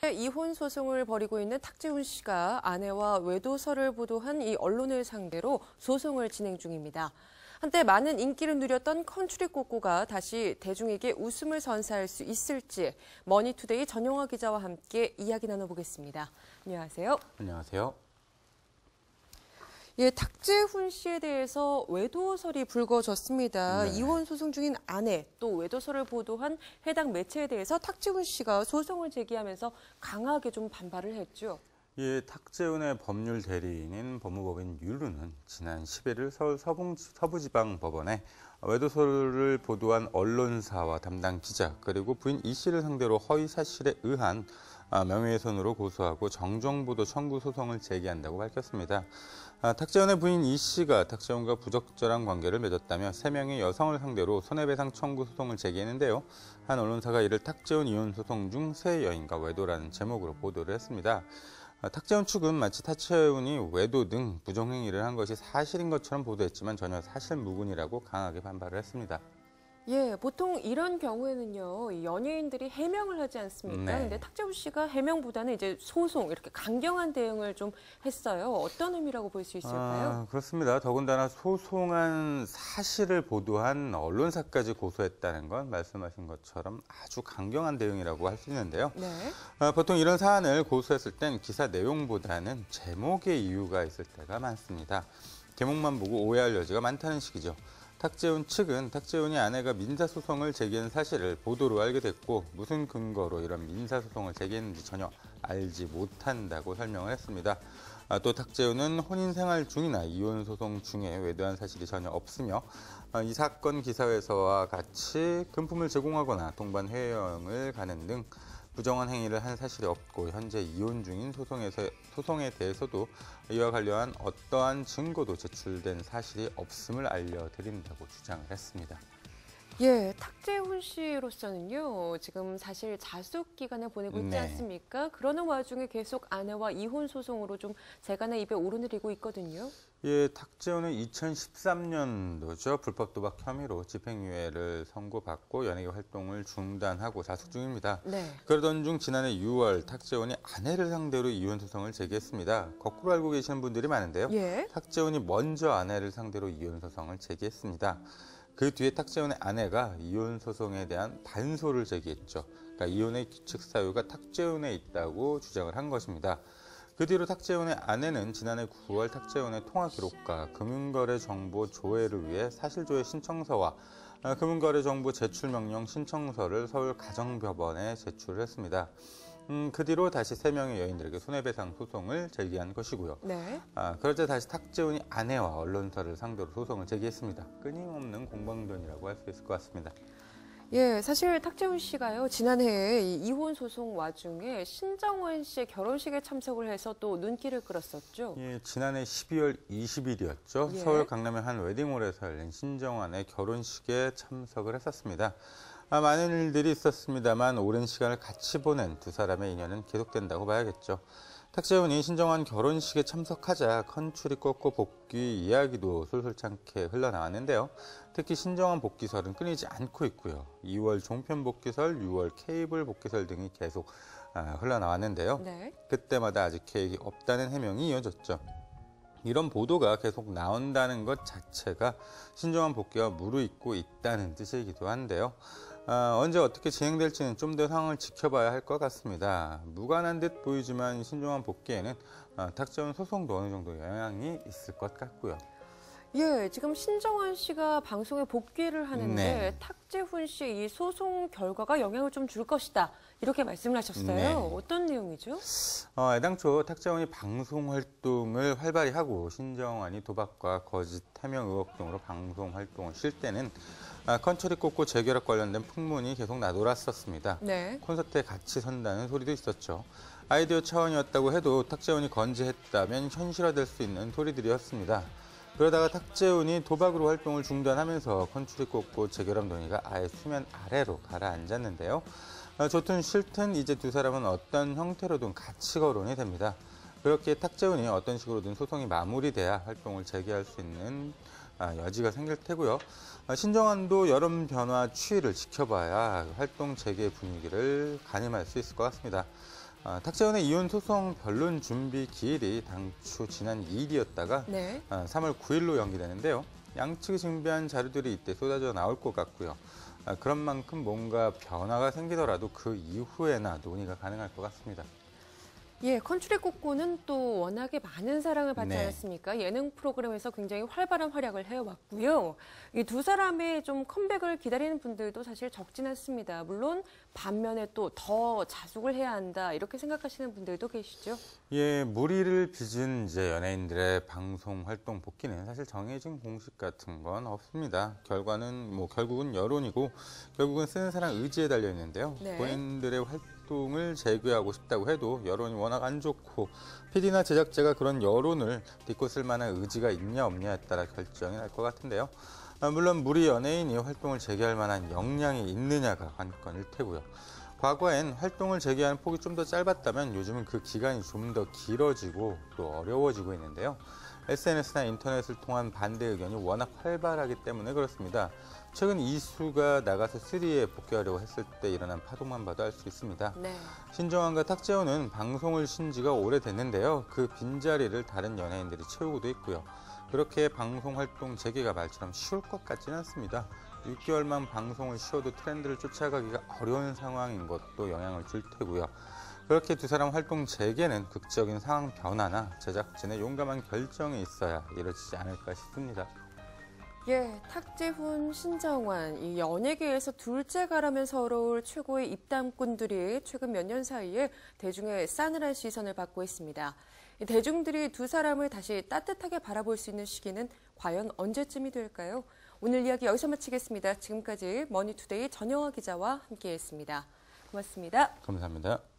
이혼 소송을 벌이고 있는 탁재훈 씨가 아내와 외도설을 보도한 이 언론을 상대로 소송을 진행 중입니다. 한때 많은 인기를 누렸던 컨트리 꼬꼬가 다시 대중에게 웃음을 선사할 수 있을지 머니투데이 전용화 기자와 함께 이야기 나눠보겠습니다. 안녕하세요. 안녕하세요. 예, 탁재훈 씨에 대해서 외도설이 불거졌습니다. 네. 이혼 소송 중인 아내, 또 외도설을 보도한 해당 매체에 대해서 탁재훈 씨가 소송을 제기하면서 강하게 좀 반발을 했죠. 예, 탁재훈의 법률 대리인인 법무법인 율루는 지난 11일 서울 서부지방법원에 외도설을 보도한 언론사와 담당 기자 그리고 부인 이 씨를 상대로 허위 사실에 의한 명예훼손으로 고소하고 정정보도 청구 소송을 제기한다고 밝혔습니다. 탁재훈의 부인 이 씨가 탁재훈과 부적절한 관계를 맺었다며 3명의 여성을 상대로 손해배상 청구 소송을 제기했는데요. 한 언론사가 이를 탁재훈 이혼 소송 중 새 여인과 외도라는 제목으로 보도를 했습니다. 탁재훈 측은 마치 탁재훈이 외도 등 부정행위를 한 것이 사실인 것처럼 보도했지만 전혀 사실무근이라고 강하게 반발을 했습니다. 예, 보통 이런 경우에는요, 연예인들이 해명을 하지 않습니까? 네. 근데 탁재훈 씨가 해명보다는 이제 소송, 이렇게 강경한 대응을 좀 했어요. 어떤 의미라고 볼 수 있을까요? 그렇습니다. 더군다나 소송한 사실을 보도한 언론사까지 고소했다는 건 말씀하신 것처럼 아주 강경한 대응이라고 할 수 있는데요. 네. 보통 이런 사안을 고소했을 땐 기사 내용보다는 제목의 이유가 있을 때가 많습니다. 제목만 보고 오해할 여지가 많다는 식이죠. 탁재훈 측은 탁재훈이 아내가 민사소송을 제기한 사실을 보도로 알게 됐고 무슨 근거로 이런 민사소송을 제기했는지 전혀 알지 못한다고 설명을 했습니다. 또 탁재훈은 혼인생활 중이나 이혼소송 중에 외도한 사실이 전혀 없으며 이 사건 기사회서와 같이 금품을 제공하거나 동반 해외여행을 가는 등 부정한 행위를 한 사실이 없고 현재 이혼 중인 소송에 대해서도 이와 관련한 어떠한 증거도 제출된 사실이 없음을 알려드린다고 주장을 했습니다. 예, 탁재훈 씨로서는요, 지금 사실 자숙 기간을 보내고 있지 네. 않습니까? 그러는 와중에 계속 아내와 이혼 소송으로 좀 재간의 입에 오르내리고 있거든요. 예, 탁재훈은 2013년도죠. 불법 도박 혐의로 집행유예를 선고받고 연예계 활동을 중단하고 자숙 중입니다. 네. 그러던 중 지난해 6월 탁재훈이 아내를 상대로 이혼 소송을 제기했습니다. 거꾸로 알고 계시는 분들이 많은데요. 예. 탁재훈이 먼저 아내를 상대로 이혼 소송을 제기했습니다. 그 뒤에 탁재훈의 아내가 이혼 소송에 대한 반소를 제기했죠. 그러니까 이혼의 규칙 사유가 탁재훈에 있다고 주장을 한 것입니다. 그 뒤로 탁재훈의 아내는 지난해 9월 탁재훈의 통화 기록과 금융거래 정보 조회를 위해 사실조회 신청서와 금융거래 정보 제출 명령 신청서를 서울 가정법원에 제출을 했습니다. 그 뒤로 다시 3명의 여인들에게 손해배상 소송을 제기한 것이고요. 네. 그러자 다시 탁재훈이 아내와 언론사를 상대로 소송을 제기했습니다. 끊임없는 공방전이라고 할 수 있을 것 같습니다. 예, 사실 탁재훈 씨가요, 지난해에 이 이혼 소송 와중에 신정원 씨의 결혼식에 참석을 해서 또 눈길을 끌었었죠. 예, 지난해 12월 20일이었죠. 예. 서울 강남의 한 웨딩홀에서 열린 신정원의 결혼식에 참석을 했었습니다. 많은 일들이 있었습니다만 오랜 시간을 같이 보낸 두 사람의 인연은 계속된다고 봐야겠죠. 탁재훈이 신정원 결혼식에 참석하자 컨츄리 꼬꼬 복귀 이야기도 솔솔찮게 흘러나왔는데요. 특히 신정원 복귀설은 끊이지 않고 있고요. 2월 종편 복귀설, 6월 케이블 복귀설 등이 계속 흘러나왔는데요. 네. 그때마다 아직 계획이 없다는 해명이 이어졌죠. 이런 보도가 계속 나온다는 것 자체가 신정원 복귀가 무르익고 있다는 뜻이기도 한데요. 언제 어떻게 진행될지는 좀 더 상황을 지켜봐야 할 것 같습니다. 무관한 듯 보이지만 신정원 복귀에는 탁재훈 소송도 어느 정도 영향이 있을 것 같고요. 예, 지금 신정원 씨가 방송에 복귀를 하는데 네. 탁재훈 씨 이 소송 결과가 영향을 좀 줄 것이다. 이렇게 말씀을 하셨어요. 네. 어떤 내용이죠? 애당초 탁재훈이 방송 활동을 활발히 하고 신정원이 도박과 거짓 해명 의혹 등으로 방송 활동을 쉴 때는 컨츄리 꼬꼬 재결합 관련된 풍문이 계속 나돌았었습니다. 네. 콘서트에 같이 선다는 소리도 있었죠. 아이디어 차원이었다고 해도 탁재훈이 건재했다면 현실화될 수 있는 소리들이었습니다. 그러다가 탁재훈이 도박으로 활동을 중단하면서 컨츄리 꼬꼬 재결합 논의가 아예 수면 아래로 가라앉았는데요. 좋든 싫든 이제 두 사람은 어떤 형태로든 같이 거론이 됩니다. 그렇게 탁재훈이 어떤 식으로든 소송이 마무리돼야 활동을 재개할 수 있는 여지가 생길 테고요. 신정원도 여론 변화 추이를 지켜봐야 활동 재개 분위기를 가늠할 수 있을 것 같습니다. 탁재훈의 이혼 소송 변론 준비 기일이 당초 지난 2일이었다가 네. 3월 9일로 연기되는데요. 양측이 준비한 자료들이 이때 쏟아져 나올 것 같고요. 그런 만큼 뭔가 변화가 생기더라도 그 이후에나 논의가 가능할 것 같습니다. 예, 컨츄리 꼬꼬는 또 워낙에 많은 사랑을 받지 네. 않았습니까? 예능 프로그램에서 굉장히 활발한 활약을 해왔고요. 이 두 사람의 좀 컴백을 기다리는 분들도 사실 적진 않습니다. 물론 반면에 또 더 자숙을 해야 한다 이렇게 생각하시는 분들도 계시죠. 예, 무리를 빚은 이제 연예인들의 방송 활동 복귀는 사실 정해진 공식 같은 건 없습니다. 결국은 여론이고 결국은 쓰는 사람 의지에 달려 있는데요. 네. 본인들의 활동을 재개하고 싶다고 해도 여론이 워낙 안 좋고 PD나 제작자가 그런 여론을 딛고 쓸 만한 의지가 있냐 없냐에 따라 결정이 날 것 같은데요. 물론 무리 연예인이 활동을 재개할 만한 역량이 있느냐가 관건일 테고요. 과거엔 활동을 재개하는 폭이 좀 더 짧았다면 요즘은 그 기간이 좀 더 길어지고 또 어려워지고 있는데요. SNS나 인터넷을 통한 반대 의견이 워낙 활발하기 때문에 그렇습니다. 최근 이수가 나가서 3에 복귀하려고 했을 때 일어난 파동만 봐도 알 수 있습니다. 네. 신정환과 탁재훈은 방송을 쉰 지가 오래됐는데요. 그 빈자리를 다른 연예인들이 채우고도 있고요. 그렇게 방송 활동 재개가 말처럼 쉬울 것 같지는 않습니다. 6개월만 방송을 쉬어도 트렌드를 쫓아가기가 어려운 상황인 것도 영향을 줄 테고요. 그렇게 두 사람 활동 재개는 극적인 상황 변화나 제작진의 용감한 결정이 있어야 이루어지지 않을까 싶습니다. 예, 탁재훈, 신정환, 이 연예계에서 둘째가라면 서러울 최고의 입담꾼들이 최근 몇 년 사이에 대중의 싸늘한 시선을 받고 있습니다. 이 대중들이 두 사람을 다시 따뜻하게 바라볼 수 있는 시기는 과연 언제쯤이 될까요? 오늘 이야기 여기서 마치겠습니다. 지금까지 머니투데이 전영화 기자와 함께했습니다. 고맙습니다. 감사합니다.